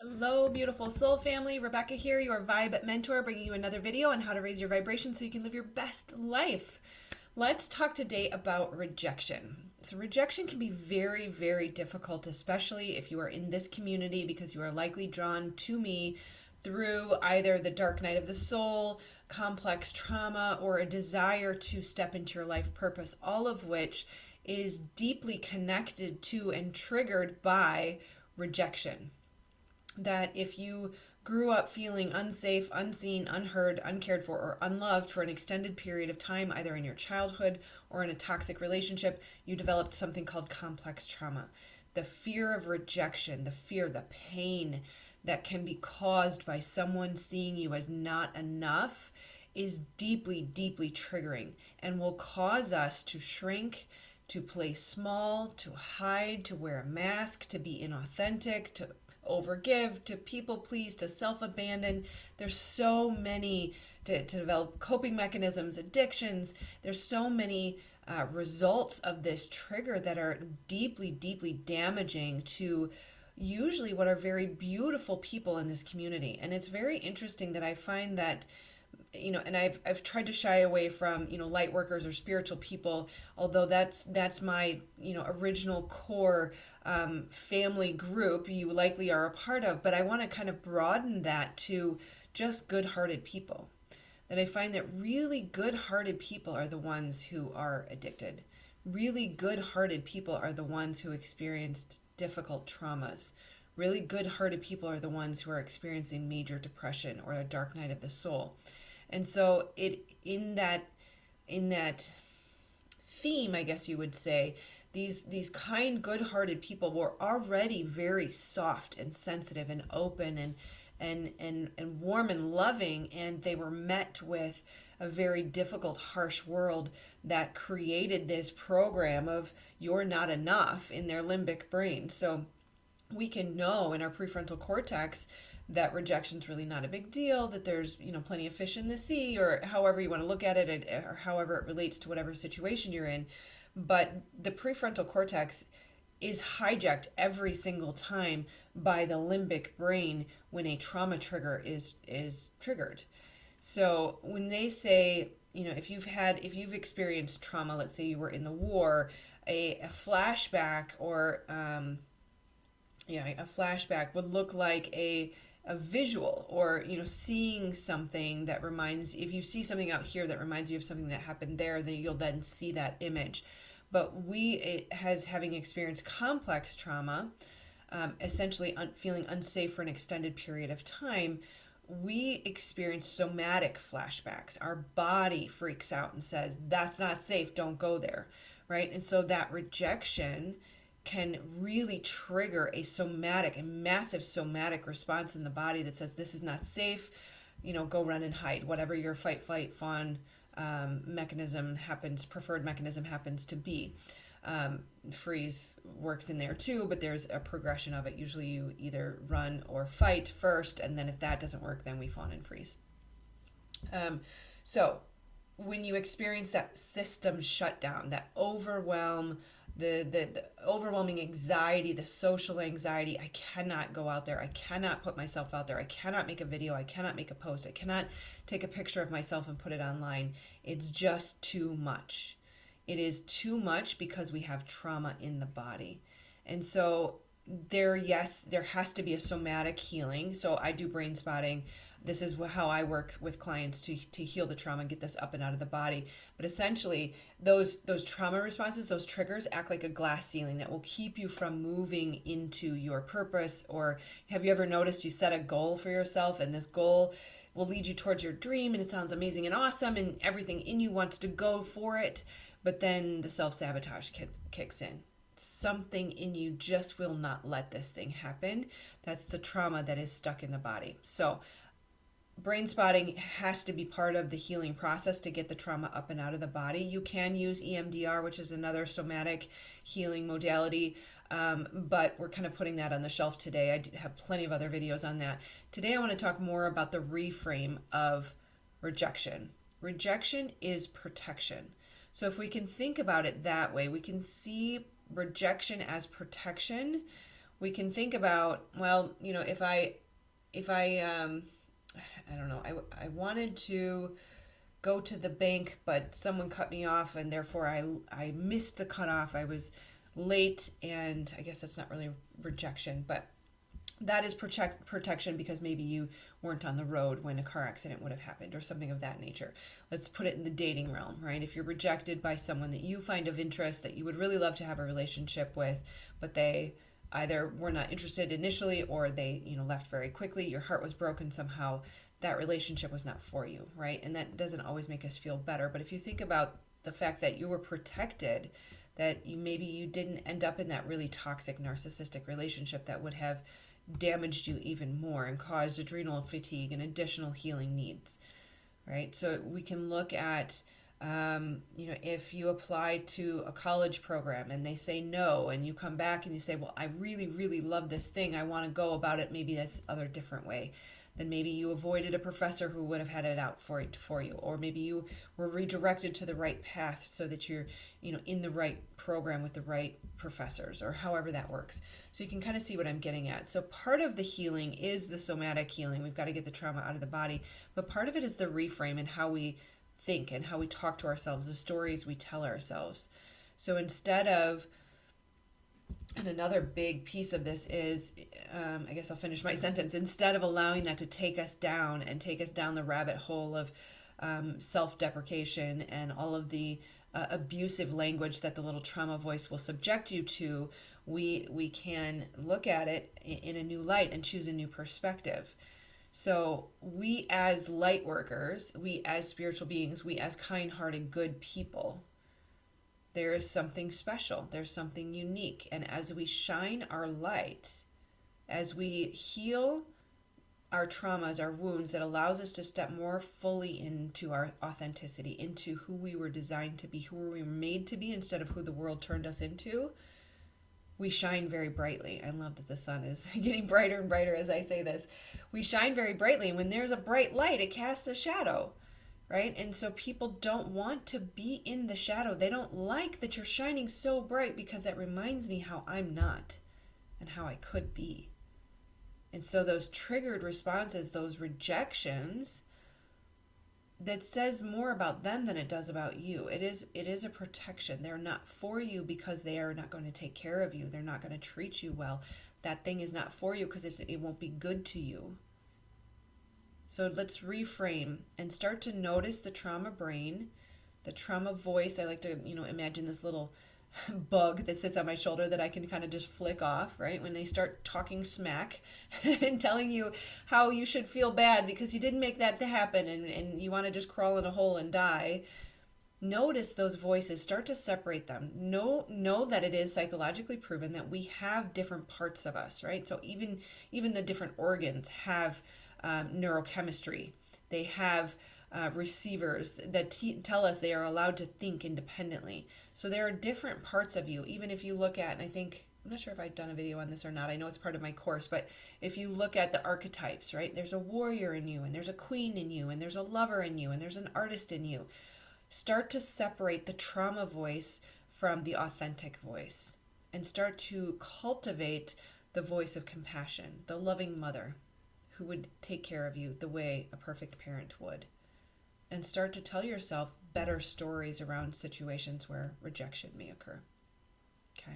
Hello, beautiful soul family. Rebecca here, your vibe mentor, bringing you another video on how to raise your vibration so you can live your best life. Let's talk today about rejection. So, rejection can be very, very difficult, especially if you are in this community, because you are likely drawn to me through either the dark night of the soul, complex trauma, or a desire to step into your life purpose, all of which is deeply connected to and triggered by rejection. That if you grew up feeling unsafe, unseen, unheard, uncared for, or unloved for an extended period of time, either in your childhood or in a toxic relationship, you developed something called complex trauma. The fear of rejection, the fear, the pain that can be caused by someone seeing you as not enough is deeply, deeply triggering and will cause us to shrink, to play small, to hide, to wear a mask, to be inauthentic, to overgive, to people please, to self abandon. There's so many to develop coping mechanisms, addictions. There's so many results of this trigger that are deeply, deeply damaging to usually what are very beautiful people in this community. And it's very interesting that I find that and I've tried to shy away from, light workers or spiritual people, although that's my, original core family group you likely are a part of. But I want to kind of broaden that to just good-hearted people. That I find that really good-hearted people are the ones who are addicted. Really good-hearted people are the ones who experienced difficult traumas. Really good-hearted people are the ones who are experiencing major depression or a dark night of the soul. And so it in that theme, I guess you would say, these kind, good-hearted people were already very soft and sensitive and open and warm and loving, and they were met with a very difficult, harsh world that created this program of you're not enough in their limbic brain. So we can know in our prefrontal cortex that rejection's really not a big deal, that there's, plenty of fish in the sea, or however you want to look at it, or however it relates to whatever situation you're in. But the prefrontal cortex is hijacked every single time by the limbic brain when a trauma trigger is triggered. So when they say, if you've experienced trauma, let's say you were in the war, a flashback or a flashback would look like a visual, or seeing something that reminds, if you see something out here that reminds you of something that happened there, then you'll then see that image. But as having experienced complex trauma, essentially feeling unsafe for an extended period of time, we experience somatic flashbacks. Our body freaks out and says, that's not safe, don't go there, right? And so that rejection can really trigger a massive somatic response in the body that says, this is not safe, go run and hide, whatever your fight, flight, fawn preferred mechanism happens to be. Freeze works in there too, but there's a progression of it. Usually you either run or fight first, and then if that doesn't work, then we fawn and freeze. So when you experience that system shutdown, that overwhelm, the overwhelming anxiety, the social anxiety, I cannot go out there, I cannot put myself out there, I cannot make a video, I cannot make a post, I cannot take a picture of myself and put it online. It's just too much. It is too much because we have trauma in the body. And so there has to be a somatic healing. So I do brain spotting. This is how I work with clients to heal the trauma and get this up and out of the body. But essentially, those trauma responses, those triggers, act like a glass ceiling that will keep you from moving into your purpose. Or have you ever noticed you set a goal for yourself, and this goal will lead you towards your dream, and it sounds amazing and awesome, and everything in you wants to go for it, but then the self-sabotage kicks in. Something in you just will not let this thing happen. That's the trauma that is stuck in the body. So brain spotting has to be part of the healing process to get the trauma up and out of the body. You can use EMDR, which is another somatic healing modality, but we're kind of putting that on the shelf today. I have plenty of other videos on that. Today I want to talk more about the reframe of rejection. Rejection is protection. So if we can think about it that way, we can see rejection as protection. we can think about, well, you know, if I I don't know, I wanted to go to the bank, but someone cut me off, and therefore I missed the cutoff. I was late, and I guess that's not really rejection, but that is protection because maybe you weren't on the road when a car accident would have happened or something of that nature. Let's put it in the dating realm, right? If you're rejected by someone that you find of interest, that you would really love to have a relationship with, but they either were not interested initially or they, you know, left very quickly, your heart was broken somehow, that relationship was not for you, right? And that doesn't always make us feel better. But if you think about the fact that you were protected, that maybe you didn't end up in that really toxic narcissistic relationship that would have damaged you even more and caused adrenal fatigue and additional healing needs, right? So we can look at, you know, if you apply to a college program and they say no, and you come back and you say, well, I really, really love this thing. I want to go about it maybe this other different way. Then maybe you avoided a professor who would have had it out for you, or maybe you were redirected to the right path so that you're, you know, in the right program with the right professors, or however that works. So you can kind of see what I'm getting at. So part of the healing is the somatic healing. We've got to get the trauma out of the body, but part of it is the reframe and how we think and how we talk to ourselves, the stories we tell ourselves. So instead of, and another big piece of this is, I guess I'll finish my sentence, instead of allowing that to take us down and take us down the rabbit hole of self-deprecation and all of the abusive language that the little trauma voice will subject you to, we can look at it in a new light and choose a new perspective. So we as light workers, we as spiritual beings, we as kind-hearted, good people, there is something special. There's something unique. And as we shine our light, as we heal our traumas, our wounds, that allows us to step more fully into our authenticity, into who we were designed to be, who we were made to be, instead of who the world turned us into, we shine very brightly. I love that the sun is getting brighter and brighter as I say this. We shine very brightly, and when there's a bright light, it casts a shadow. Right? And so people don't want to be in the shadow. They don't like that you're shining so bright because that reminds me how I'm not and how I could be. And so those triggered responses, those rejections, that says more about them than it does about you. It is a protection. They're not for you because they are not going to take care of you. They're not going to treat you well. That thing is not for you because it won't be good to you. So let's reframe and start to notice the trauma brain, the trauma voice. I like to, you know, imagine this little bug that sits on my shoulder that I can kind of just flick off, right? When they start talking smack and telling you how you should feel bad because you didn't make that to happen and you want to just crawl in a hole and die. Notice those voices, start to separate them. Know that it is psychologically proven that we have different parts of us, right? So even the different organs have neurochemistry. They have receivers that tell us they are allowed to think independently. So there are different parts of you. Even if you look at, and I'm not sure if I've done a video on this or not. I know it's part of my course, but if you look at the archetypes, right? There's a warrior in you, and there's a queen in you, and there's a lover in you, and there's an artist in you. Start to separate the trauma voice from the authentic voice, and start to cultivate the voice of compassion, the loving mother who would take care of you the way a perfect parent would. And start to tell yourself better stories around situations where rejection may occur. Okay,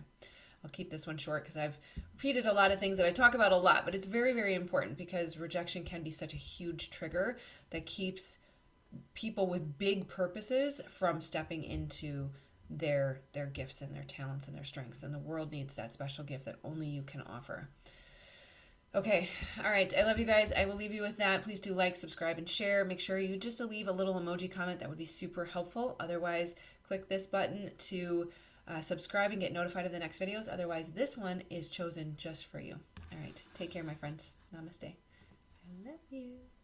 I'll keep this one short because I've repeated a lot of things that I talk about a lot, but it's very, very important because rejection can be such a huge trigger that keeps people with big purposes from stepping into their gifts and their talents and their strengths. And the world needs that special gift that only you can offer. Okay, all right, I love you guys. I will leave you with that. Please do like, subscribe, and share. Make sure you just leave a little emoji comment. That would be super helpful. Otherwise, click this button to subscribe and get notified of the next videos. Otherwise, this one is chosen just for you. All right, take care, my friends. Namaste. I love you.